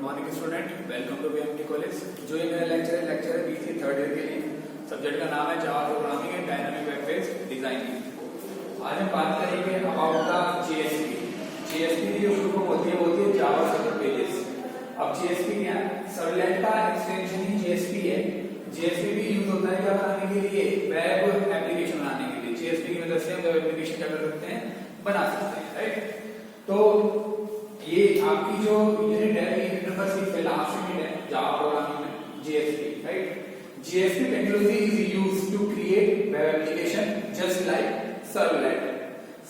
Morning student, welcome to BMT college. जो ये मेरा लेक्चर है बीसी थर्ड ईयर के लिए। सब्जेक्ट का नाम है Java programming and dynamic web page designing. आज हम बात करेंगे अबाउट द जेएसपी। जेएसपी की जो ग्रुप होती है जावा सर्वर पेजेस। अब जेएसपी क्या है? सर्वलेट का एक्सटेंशन ही जेएसपी है। जेएसपी भी यूज होता है क्या बनाने के लिए? वेब एप्लीकेशन बनाने के लिए। जेएसपी की मदद से हम वेब एप्लीकेशन क्या कर सकते हैं? बना सकते हैं, राइट। तो ये आपकी जो यूनिट है, ये नंबर 6 पे लास्ट यूनिट है जावा प्रोग्रामिंग में, JSP, right. JSP technology is used to create web application just like servlet.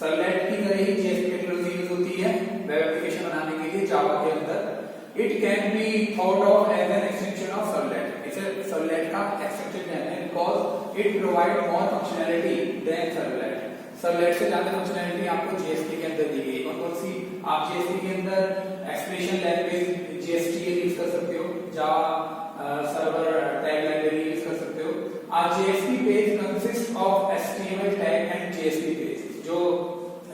Servlet की तरह ही जेएसपी टेक्नोलॉजी यूज होती है वेब एप्लीकेशन बनाने के लिए जावा के अंदर। It can be thought of as an extension of servlet. इसे सर्वलेट का एक्सटेंशन कहते हैं because it provide more functionality than servlet. Servlet से ज्यादा फंक्शनैलिटी आपको जेएसपी के अंदर दी गई। और कौन सी? आप जेएसपी के अंदर एक्सप्रेशन लैंग्वेज जेएसटीएल यूज कर सकते हो, Java server tag library use कर सकते हो। आप JSP page consist of HTML tag and JSP page. जो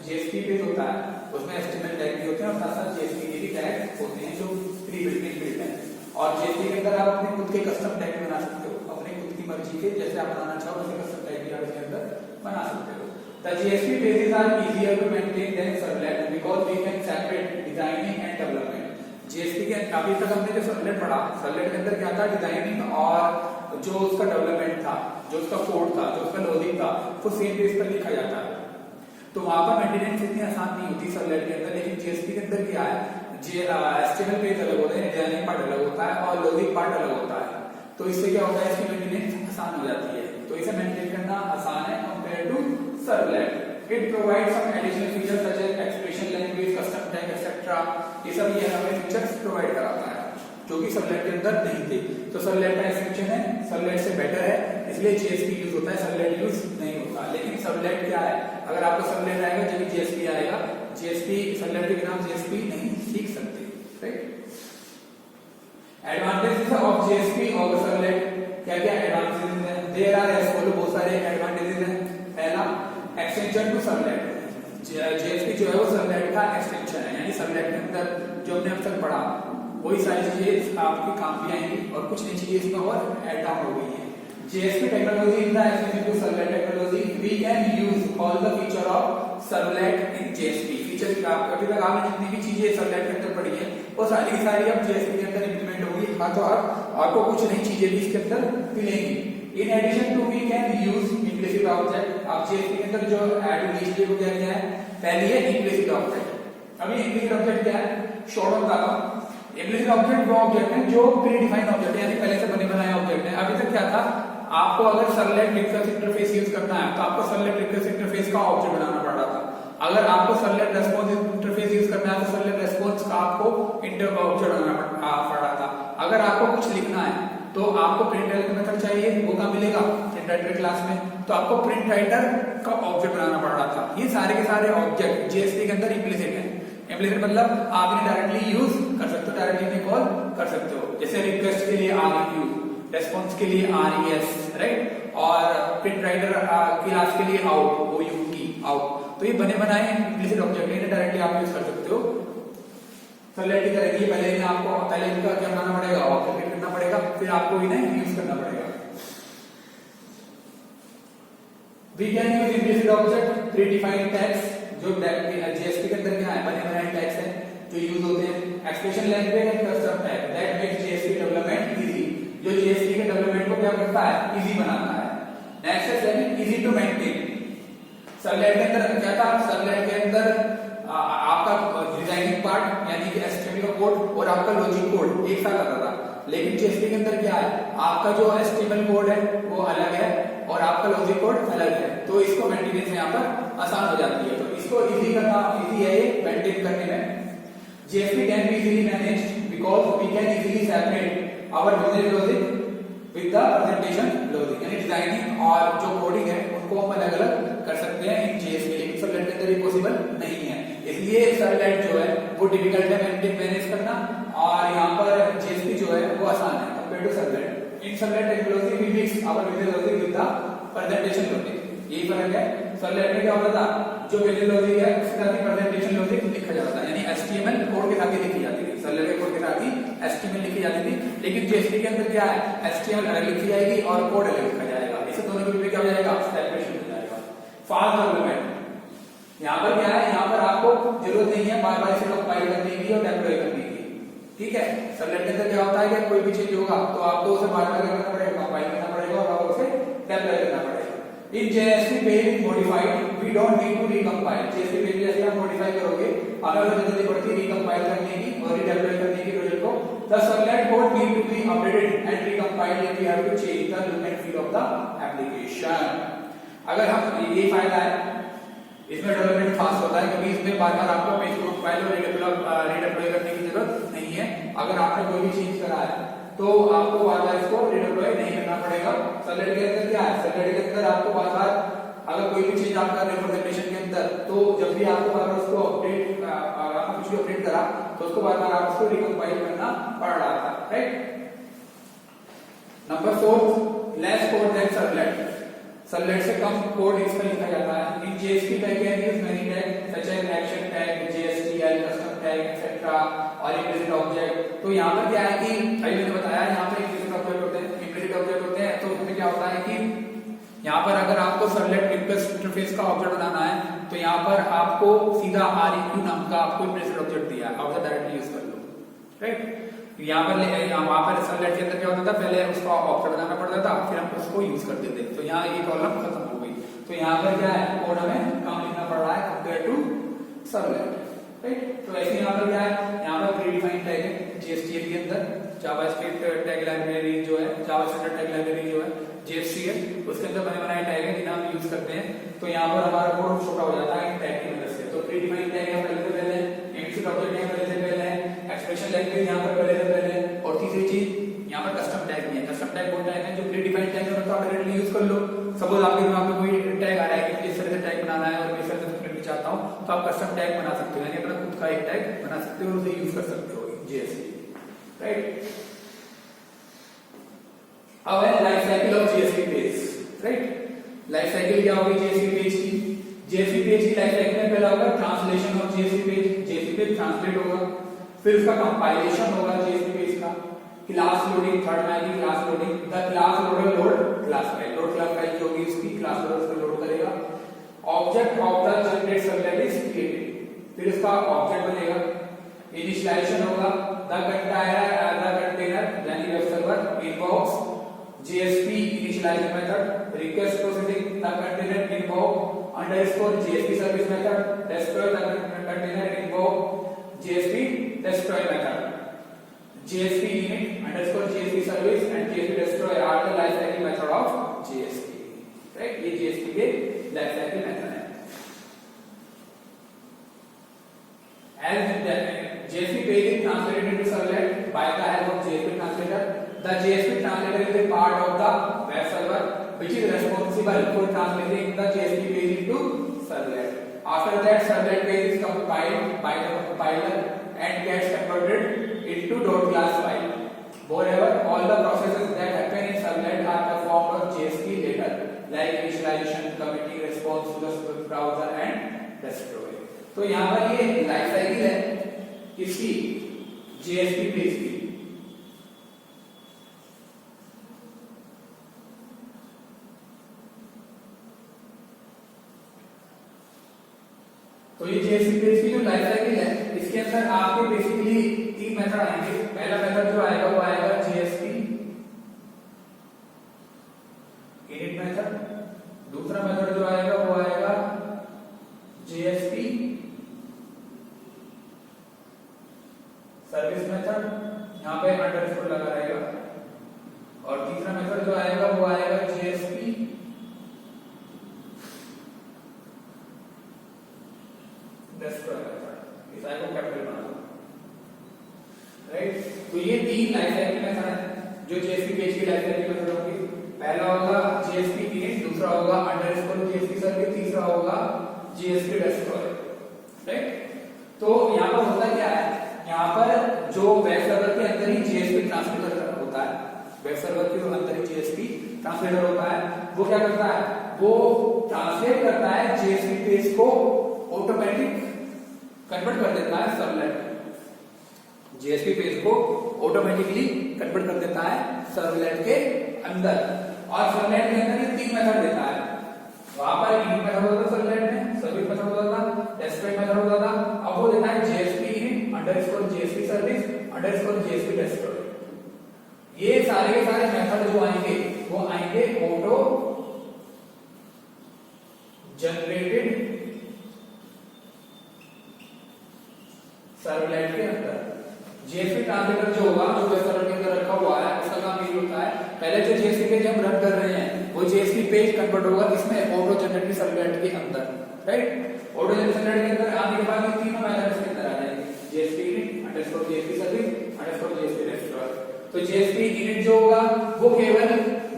जेएसपी पेज होता है उसमें एचटीएमएल टैग भी होते हैं और साथ साथ जेएसपी के भी टैग होते हैं जो प्री बिल्ट हैं। और जेएसपी के अंदर आप अपने खुद के कस्टम टैग बना सकते हो, अपने खुद की मर्जी के, जैसे आप बनाना चाहो वैसे कस्टम टैग भी आप इसके अंदर बना सकते हो। The GSP pages are easier to maintain than servlet because we can separate designing and development. GSP के अभी तक हमने जो सर्वलेट पढ़ा, सर्वलेट के अंदर क्या था? डिजाइनिंग और जो उसका डेवलपमेंट था, जो उसका कोड था, जो उसका लॉजिक था, वो सेम पेज पर लिखा जाता है। तो वहां पर मेंटेनेंस इतनी आसान नहीं होती सर्वलेट के अंदर। लेकिन जीएसपी के अंदर क्या है? एचटीएमएल पेज अलग होते हैं, डिजाइनिंग पार्ट अलग होता है और लॉजिक पार्ट अलग होता है। तो इससे क्या होता है? इसकी मेंटेनेंस आसान हो जाती है। तो इसे मेंटेन करना आसान है compare to servlet. It provides some additional features such as expression language, custom tag, etc. ये सब ये हमें फीचर्स प्रोवाइड कराता है जो कि सर्वलेट के अंदर नहीं थे। तो सर्वलेट का एक्सटेंशन है, सर्वलेट से बेटर है, इसलिए जेएसपी यूज होता है, सर्वलेट यूज नहीं होता। लेकिन सर्वलेट क्या है? अगर आपको सर्वलेट आएगा जब जेएसपी आएगा। जेएसपी सर्वलेट के बिना जेएसपी नहीं सीख सकते, राइट। एडवांटेजेस ऑफ जेएसपी और सर्वलेट क्या क्या एडवांटेजेस हैं? देयर आर एज फॉलो, बहुत सारे एडवांटेजेस हैं। पहला, एक्सटेंशन टू सर्वलेट। जेएसपी जो है वो सर्वलेट का एक्सटेंशन है, यानी सर्वलेट के अंदर जो हमने अब तक पढ़ा वही सारी चीजें आपके काम भी आएंगी और कुछ नई चीजें इसमें और ऐड ऑन हो गई है। JSP technology in the extension to servlet technology we can use all the feature of servlet in JSP. Feature का अभी तक आपने जितनी भी चीजें सर्वलेट के अंदर पढ़ी है वो सारी की सारी अब जेएसपी के अंदर इंप्लीमेंट होगी। हाँ, तो आपको कुछ नई चीजें भी इसके अंदर मिलेंगी। In addition to we can use implicit object। आप जेएसपी के अंदर जो ऐड हुई चीजें को क्या किया है? पहली है implicit object। अभी implicit object क्या है? शॉर्ट में बताता हूं। implicit object वो ऑब्जेक्ट है जो प्री डिफाइंड ऑब्जेक्ट है, यानी पहले से बने बनाए ऑब्जेक्ट है। अभी तक क्या था? आपको अगर सर्वलेट रिक्वेस्ट इंटरफेस यूज करना है तो आपको सर्वलेट रिक्वेस्ट इंटरफेस का ऑब्जेक्ट बनाना पड़ रहा था। अगर आपको सर्वलेट रेस्पॉन्स इंटरफेस यूज करना है तो सर्वलेट रेस्पॉन्स का आपको ऑब्जेक्ट बनाना पड़ रहा था। अगर आपको कुछ लिखना है तो आपको प्रिंट राइटर मेथड चाहिए, वो कहाँ मिलेगा? प्रिंट राइटर क्लास में। तो आपको प्रिंट राइटर का ऑब्जेक्ट बनाना पड़ रहा था। ये सारे के सारे ऑब्जेक्ट जेएसपी के अंदर इंप्लिसिट है। इंप्लिसिट मतलब आप इन्हें डायरेक्टली यूज कर सकते हो, डायरेक्टली इन्हें कॉल कर सकते हो। जैसे रिक्वेस्ट के लिए REQ, रेस्पॉन्स के लिए RES, राइट। और प्रिंट राइटर क्लास के लिए out। तो ये बने बनाए इंप्लिसिट ऑब्जेक्ट है, इन्हें डायरेक्टली आप यूज कर सकते हो। सर्वलेट की तरह ही पहले इनका क्या बनाना पड़ेगा? ऑब्जेक्ट करना पड़ेगा, फिर आपको इन्हें यूज करना पड़ेगा। We can use implicit object, predefined tags, जो जेएसपी के अंदर क्या है? बने बनाए टैग्स हैं जो यूज होते हैं। Expression language and custom tag that makes JSP development easy. जो जेएसपी के डेवलपमेंट को क्या करता है? इजी बनाता है। नेक्स्ट है second, easy to maintain. Servlet के अंदर क्या था? सर्वलेट के अंदर आपका डिजाइनिंग पार्ट यानी कि एचटीएमएल का कोड और आपका लॉजिक कोड एक साथ आता था। लेकिन जेएसपी के अंदर क्या है? आपका जो एचटीएमएल कोड है वो अलग है और आपका लॉजिक कोड अलग है। तो इसको मेंटेनेंस यहाँ पर आसान हो जाती है। तो इसको इजी करना इजी है ये मेंटेन करने में। JSP can be easily managed because we can easily separate our business logic with the presentation logic. यानी डिजाइनिंग और जो कोडिंग है उनको हम अलग अलग कर सकते हैं इन जेएसपी। लेकिन सर्वलेट के अंदर ये पॉसिबल नहीं है, इसलिए सर्वलेट जो है वो डिफिकल्ट है मैनेज करना और यहाँ पर जेएसपी जो है वो आसान है compare to servlet. In servlet technology we mix our business logic with the presentation logic. यही फर्क है। सर्वलेट में क्या होता था? जो बिजनेस लॉजिक है उसके साथ ही प्रेजेंटेशन लॉजिक लिखा जाता है, यानी एचटीएमएल कोड के साथ ही लिखी जाती है। सर्वलेट के कोड के साथ ही लिखी जाती थी, लेकिन जेएसपी के अंदर क्या है, एचटीएमएल अलग लिखी जाएगी और कोड अलग लिखा जाएगा। इसे दोनों के बीच में क्या हो जाएगा, सेपरेशन हो जाएगा। फास्ट डेवलपमेंट यहाँ पर क्या है, यहाँ पर आपको जरूरत नहीं है बार बार इसे कंपाइल करने की और डेप्लॉय करने की, ठीक है। सर्वलेट के अंदर क्या होता है कि कोई भी चीज होगा तो आपको उसे बार बार करना पड़ेगा, कंपाइल करना पड़ेगा और उसे डेप्लॉय करना पड़ेगा। In JSP page modified, we don't need to recompile. JSP page जैसे आप मॉडिफाई करोगे, अगर हमें जरूरत पड़ती है रिकम्पाइल करने की और रीडेप्लॉय करने की प्रोजेक्ट को, the servlet code need to be updated and recompiled if we have to change the look and feel of the application. अगर हम ये फायदा है, इसमें डेवलपमेंट फास्ट होता है क्योंकि इसमें बार बार आपको पेज को कंपाइल और रीडेप्लॉय करने की जरूरत नहीं है। अगर आपने कोई भी चेंज करा है तो आपको बार बार इसको रीडेप्लॉय नहीं करना पड़ेगा। सर्वलेट के अंदर क्या है, सर्वलेट के अंदर आपको बार बार अगर कोई भी चीज आप कर रहे हो प्रेजेंटेशन के अंदर, तो जब भी आपको बार बार उसको अपडेट, आपने कुछ भी अपडेट करा तो उसको बार बार आप उसको रिकम्पाइल करना पड़ रहा था, right. Number 4, less code then servlet. Servlet से कम कोड इसमें लिखा जाता है। In JSP tag can use many tag such as action tag, JSTL, custom tag etcetera और इम्प्लिसिट ऑब्जेक्ट। तो यहाँ पर क्या है कि अभी मैंने बताया यहाँ पर इम्प्लिसिट ऑब्जेक्ट होते हैं, इम्प्लिसिट ऑब्जेक्ट होते हैं। तो इसमें क्या होता है कि यहाँ पर अगर आपको सर्वलेट रिक्वेस्ट इंटरफेस का ऑब्जेक्ट बनाना है तो यहाँ पर आपको सीधा REQ नाम का आपको इम्प्लिसिट ऑब्जेक्ट दिया है, आप उसे डायरेक्टली यूज कर लो, राइट। यहाँ पर वहां पर सर्वलेट के अंदर क्या होता था, पहले उसका ऑब्जेक्ट बनाना पड़ता था, फिर हम उसको यूज करते थे। तो यहाँ ये प्रॉब्लम खत्म हो गई। तो यहाँ पर क्या है, कोड हमें कम लिखना पड़ रहा है कंपेयर टू सर्वलेट, राइट। तो ऐसे यहाँ पर क्या है, यहाँ पर प्रीडिफाइंड टैग है JSTL के अंदर, जावास्क्रिप्ट टैग लाइब्रेरी जो है, जावास्क्रिप्ट टैग लाइब्रेरी जो है JST है, उसके अंदर बने बनाए टैग है जिन्हें हम यूज करते हैं। तो यहाँ पर हमारा कोड छोटा हो जाता है इन टैग की मदद से। तो प्रीडिफाइंड टैग है पहले से पहले, इम्प्लिसिट ऑब्जेक्ट है पहले से पहले, एक्सप्रेशन लैंग्वेज यहाँ पर पहले से पहले, और तीसरी चीज यहाँ पर कस्टम टैग भी है। कस्टम टैग वो टैग है जो प्रीडिफाइंड टैग है, तो आप डायरेक्टली यूज कर लो। सपोज आपके दिमाग में कोई टैग आ रहा है कि इस तरह से टैग बनाना है और मैं इस तरह से करना चाहता हूँ, तो आप कस्टम टैग बना सकते हो, यानी अपना खुद का एक टैग बना सकते हो और उसे यूज कर सकते हो JSP, राइट। अब है life cycle of JSP page, right. Life cycle क्या होगी JSP पेज की? JSP पेज की लाइफ साइकिल में पहला होगा translation of JSP page, JSP page translate होगा, फिर उसका कंपाइलेशन होगा JSP पेज का, क्लास लोडिंग, थर्ड में आएगी class loading, the class loader load class file, load class file जो होगी उसकी क्लास लोडर उसको लोड करेगा। Object of the generate servlet is created, फिर इसका ऑब्जेक्ट बनेगा, इनिशियलाइजेशन होगा, द कंटेनर यानी web server Invox JSP initializer method, request processing, the container invoke underscore JSP service method, destroy the container invoke JSP destroy method, JSP init underscore JSP service and JSP destroy are the life cycle method of JSP, right? ये JSP के life cycle method है। As JSP page is translated into servlet by the help of JSP translator. The JSP translator is a part of the web server which is responsible for translating the JSP page into servlet. After that, servlet page is compiled by the compiler and gets converted into .class file. Moreover, all the processes that happen in servlet are performed on JSP later, like initialization, committing response to the browser and destroy. तो यहाँ पर ये life cycle है किसकी? JSP page की। तो ये JSP page की जो लाइफ साइकिल है, इसके अंदर आपके बेसिकली 3 मेथड आएंगे। पहला मेथड जो आएगा वो आएगा JSP init मेथड, दूसरा मेथड जो आएगा वो आएगा JSP सर्विस मेथड, यहाँ पे अंडरस्कोर लगा रहेगा, और तीसरा मेथड जो आएगा वो आएगा JSP destroy मेथड। इस आइको कैपिटल बना दो, राइट। तो ये 3 लाइफ साइकिल मेथड है जो JSP पेज की लाइफ साइकिल मेथड होगी। पहला होगा JSP init, दूसरा होगा अंडरस्कोर JSP सर्विस, तीसरा होगा JSP destroy, राइट। तो यहाँ पर होता क्या है, यहाँ पर जो वेब सर्वर के अंदर ही JSP ट्रांसलेटर होता है, वेब सर्वर के अंदर ही JSP ट्रांसलेटर होता है, वो क्या करता है, वो ट्रांसलेट करता है JSP पेज को, ऑटोमेटिक कन्वर्ट कर देता है सर्वलेट, JSP पेज को ऑटोमेटिकली कन्वर्ट कर देता है सर्वलेट के अंदर। और सर्वलेट के अंदर ये 3 मेथड देता है। वहां पर इनिट मेथड होता था सर्वलेट में, सर्विस मेथड होता था, डेस्पेट मेथड होता था। अब वो देता है JSP init underscore JSP service underscore JSP डेस्पेट। ये सारे के सारे मेथड जो आएंगे वो आएंगे ऑटो जनरेटेड सर्वलेट के अंदर। JSP ट्रांसलेटर जो होगा, जो वेब सर्वर के अंदर रखा हुआ है, उसका काम ये होता है, पहले जो JSP पेज हम रन कर रहे हैं वो JSP पेज कन्वर्ट होगा इसमें ऑटो जनरेटेड सर्वलेट के अंदर, राइट। ऑटो जनरेटेड सर्वलेट के अंदर आने के बाद ये तीनों मेथड इसके अंदर आ जाएंगे, JSP init underscore JSP service underscore JSP डेस्पेट। तो JSP init जो होगा वो केवल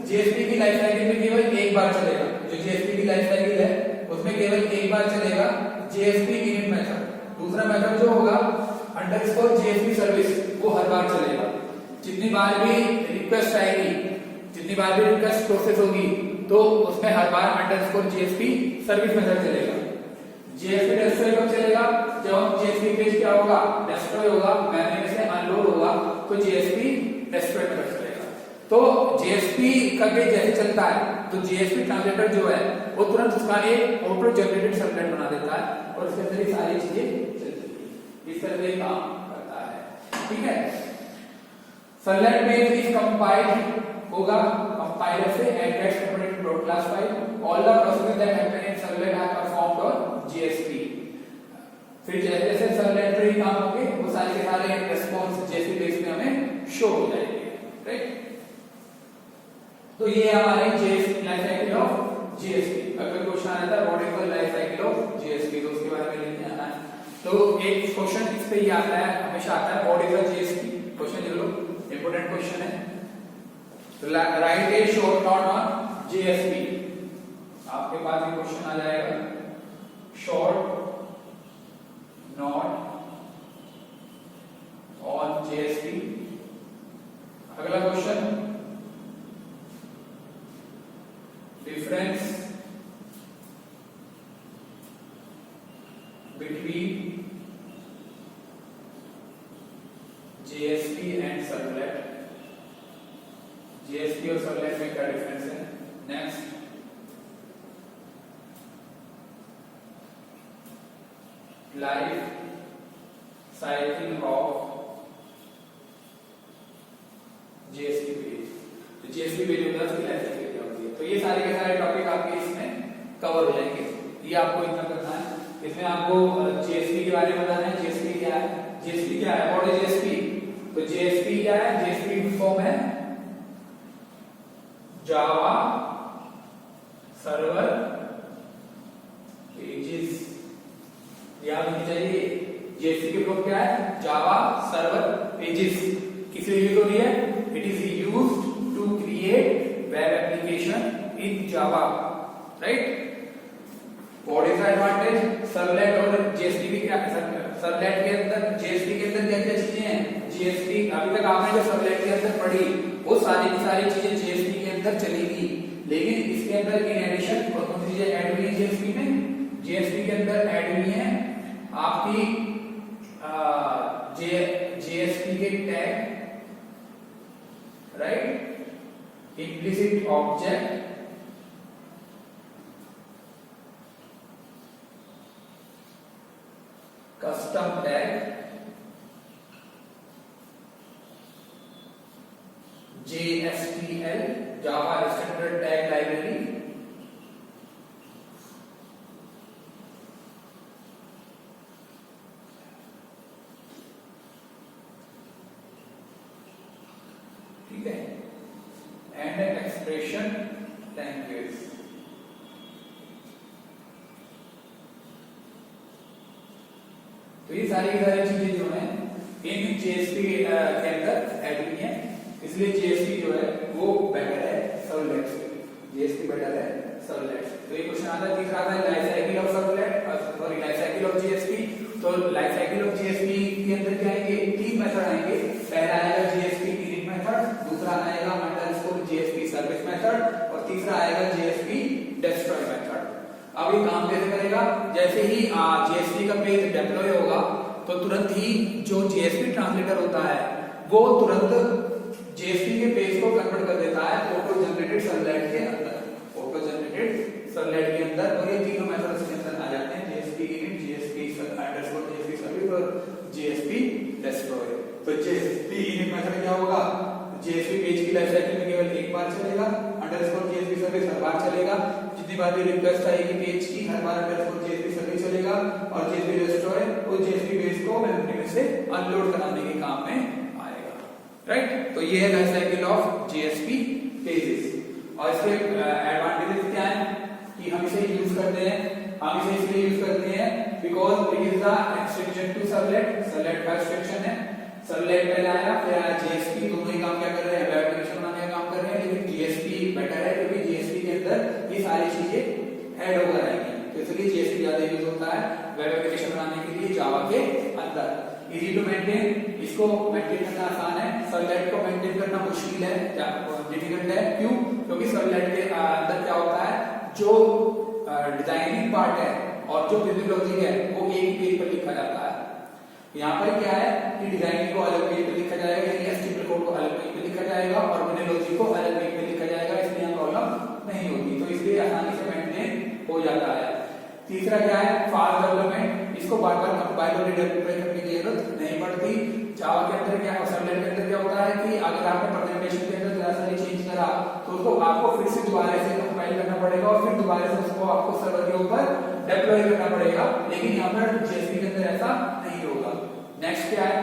JSP की लाइफ साइकिल में केवल एक बार चलेगा। जो JSP की लाइफ साइकिल है उसमें केवल एक बार चलेगा JSP init मेथड। दूसरा मेथड जो होगा अंडरस्कोर JSP सर्विस, वो हर बार चलेगा। जितनी बार भी रिक्वेस्ट आएगी, जितनी बार भी रिक्वेस्ट प्रोसेस होगी, तो उसमें हर बार अंडरस्कोर JSP सर्विस मेथड चलेगा। JSP डेस्ट्रॉय कब चलेगा? जब JSP पेज क्या होगा, डेस्ट्रॉय होगा, मेमोरी से अनलोड होगा, तो JSP डेस्ट्रॉय मेथड चलेगा। तो JSP का पेज जैसे चलता है तो JSP ट्रांसलेटर जो है वो तुरंत उसका एक ऑटो जनरेटेड सर्वलेट बना देता है और उसके अंदर ये सारी चीजें चलती है। इस तरह से काम करता है, ठीक है। सर्वलेट पेज इज कंपाइल्ड होगा कंपाइलर से it gets component dot class file all the processes that happen in servlet are performed on JSP। फिर जैसे जैसे सर्वलेट पे काम होंगे वो सारे के सारे रिस्पांस JSP पेज में हमें शो हो जाएंगे, राइट। तो ये हमारे JSP life cycle of JSP। अगर क्वेश्चन आता है what is the life cycle of JSP तो उसके बारे में लिखना आना है। तो एक क्वेश्चन इस पे ही आता है, हमेशा आता है what is the JSP। Question लिख लो, इंपॉर्टेंट क्वेश्चन है। Right A short note on JSP। आपके पास ये क्वेश्चन आ जाएगा, शॉर्ट नोट ऑन JSP। अगला question, difference between JSP and servlet. JSP और सर्वलेट में क्या डिफरेंस है? Next, life cycle of JSP page. तो JSP पेज होता है उसकी लाइफ साइकिल क्या होती है। तो ये सारे के सारे टॉपिक आपके इसमें कवर हो जाएंगे। ये आपको इतना करना है। इसमें आपको JSP के बारे में बताना है। JSP क्या है? JSP क्या है? What is JSP? तो JSP क्या है? JSP की फॉर्म है जावा सर्वर पेजेस। याद होनी चाहिए, JSP की फॉर्म क्या है? Java server pages. किस लिए यूज हो रही है? It is used to create web application in Java, right. What is the advantage? Servlet और JSP की क्या है? सर्वलेट के अंदर JSP के अंदर क्या क्या चीजें हैं? JSP अभी तक आपने जो सर्वलेट के अंदर पढ़ी वो सारी की सारी चीजें JSP के अंदर चलेगी, लेकिन इसके अंदर इन एडिशन और कौन सी चीजें ऐड हुई है JSP में? JSP के अंदर ऐड हुई है आपकी JSP के tag, right, implicit object, custom tag, JSTL Java Standard Tag Library, ठीक है, and expression language। तो ये सारी की सारी चीजें जो है इन JSP के अंदर ऐड हुई है, इसलिए JSP जो है वो बेटर है सर्वलेट से। JSP बेटर है सर्वलेट से। तो ये क्वेश्चन आता है, तीसरा आता है life cycle of servlet, sorry life cycle of JSP। तो लाइफ साइकिल ऑफ JSP के अंदर क्या आएंगे? 3 मेथड आएंगे। पहला आएगा JSP init मेथड, दूसरा आएगा अंडरस्कोर JSP सर्विस मेथड और तीसरा आएगा JSP डेस्ट्रॉय मेथड। अब ये काम कैसे करेगा? जैसे ही JSP का पेज डिप्लॉय होगा तो तुरंत ही जो JSP ट्रांसलेटर होता है वो तुरंत जेएसपी के पेज को कन्वर्ट कर देता है ऑटो जनरेटेड सर्वलेट के अंदर, ऑटो जनरेटेड सर्वलेट के अंदर। और ये तीनों मेथड इसके अंदर आ जाते हैं, JSP init, JSP underscore JSP service और जेएसपी डेस्ट्रॉय। तो जेएसपी इनिट मेथड क्या होगा, जेएसपी पेज की लाइफ साइकिल में केवल एक बार चलेगा, अंडरस्कोर जेएसपी सर्विस हर बार चलेगा, जितनी बार भी रिक्वेस्ट आएगी पेज की हर बार अंडरस्कोर जेएसपी सर्विस चलेगा, और जेएसपी डेस्ट्रॉय वो जेएसपी पेज को मेमोरी में से अनलोड कराने के काम में आएगा, राइट। तो ये है life cycle of JSP pages. और इसके एडवांटेजेस क्या है कि हम इसे यूज करते हैं, हम इसे इसलिए यूज करते हैं because it is the extension to servlet, servlet का एक्सटेंशन है। सर्वलेट पहले आया, फिर आया जेएसपी, दोनों ही काम क्या कर रहे हैं, वेब एप्लीकेशन बनाने का काम कर रहे हैं, लेकिन जेएसपी बेटर है क्योंकि जेएसपी के अंदर ये सारी चीजें ऐड होकर आएंगी, तो इसलिए जेएसपी ज्यादा यूज होता है वेब एप्लीकेशन बनाने के लिए जावा के अंदर। इजी टू मेंटेन, इसको मेंटेन करना आसान है, सर्वलेट को मेंटेन करना मुश्किल है, डिफिकल्ट है। क्यों? क्योंकि सर्वलेट के अंदर क्या होता है, जो डिजाइनिंग पार्ट है और जो बिजनेस लॉजिक है वो एक ही पेज पर लिखा जाता है। यहाँ पर क्या है कि डिजाइनिंग को अलग पेज पे लिखा जाएगा, यानी एचटीएमएल कोड को अलग पेज पे लिखा जाएगा और बिजनेस लॉजिक को अलग पेज पे लिखा जाएगा, इसलिए यहाँ प्रॉब्लम नहीं होती, तो इसलिए आसानी से मेंटेन हो जाता है। तीसरा क्या है, फास्ट डेवलपमेंट, इसको बार बार कंपाइल और रीडेवलप करने की जरूरत नहीं पड़ती। जावा के अंदर क्या है, सर्वलेट के अंदर क्या होता है कि अगर आपने प्रेजेंटेशन के अंदर जरा सा चेंज करा तो उसको आपको फिर से दोबारा से कंपाइल करना पड़ेगा और फिर दोबारा से उसको आपको सर्वर के ऊपर डिप्लॉय करना पड़ेगा, लेकिन यहाँ पर जेएसपी के अंदर ऐसा नहीं होगा। नेक्स्ट क्या है,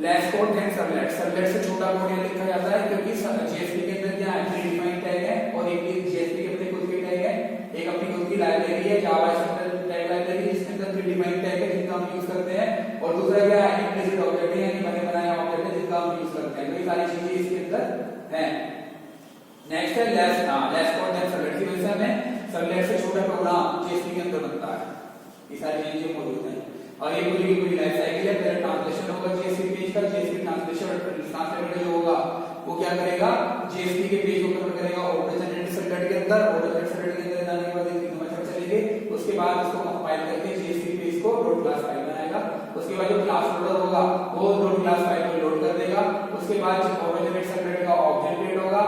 less code then servlet, servlet से छोटा कोड ये लिखा जाता है क्योंकि जेएसपी के अंदर क्या है, प्री डिफाइंड टैग है और एक जेएसपी के अपने खुद के टैग है, एक अपनी खुद की लाइब्रेरी है जावा टैग लाइब्रेरी जिसके अंदर प्री डिफाइंड टैग है जिनका हम यूज करते हैं, और दूसरा क्या है, इम्प्लिसिट ऑब्जेक्ट है यानी बने बनाए ऑब्जेक्ट है जिनका हम यूज करते हैं, तो ये सारी चीजें इसके अंदर हैं। नेक्स्ट है लेस कोड देन सर्वलेट, की वजह से हमें सर्वलेट से छोटा प्रोग्राम जेएसपी के अंदर बनता है, ये सारी चीजें मौजूद हैं। और ये पूरी की पूरी लाइफ साइकिल है, पहले ट्रांसलेशन होगा जेएसपी पेज का, जेएसपी ट्रांसलेटर जो होगा वो क्या करेगा, जेएसपी के पेज को कन्वर्ट करेगा ऑटो जनरेटेड सर्वलेट के अंदर, ऑटो जनरेटेड सर्वलेट के अंदर जाने के बाद तीन मेथड चलेंगे, उसके बाद उसको कंपाइल करके JSP page co dot class file बनाएगा, उसके बाद जो क्लास लोडर होगा वो डॉट क्लास फाइल को लोड कर देगा, उसके बाद ऑटो जनरेटेड सर्वलेट का ऑब्जेक्ट क्रिएट होगा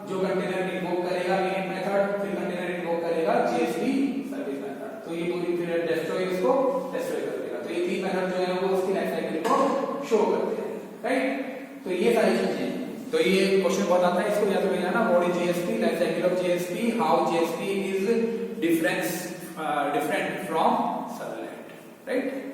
जो कंटेनर इन्वोक करेगा इनिट मेथड, फिर कंटेनर इन्वोक करेगा जेएसपी सर्विस मेथड, तो ये पूरी फिर डेस्ट्रॉय इसको डेस्ट्रॉय कर देगा। तो ये तीन मेथड जो है वो उसकी लाइफ साइकिल को शो करते हैं, राइट। तो ये सारी चीजें, तो ये क्वेश्चन बहुत आता है, इसको याद रखना ना, what is JSP, life cycle of JSP, how JSP is different from servlet, right.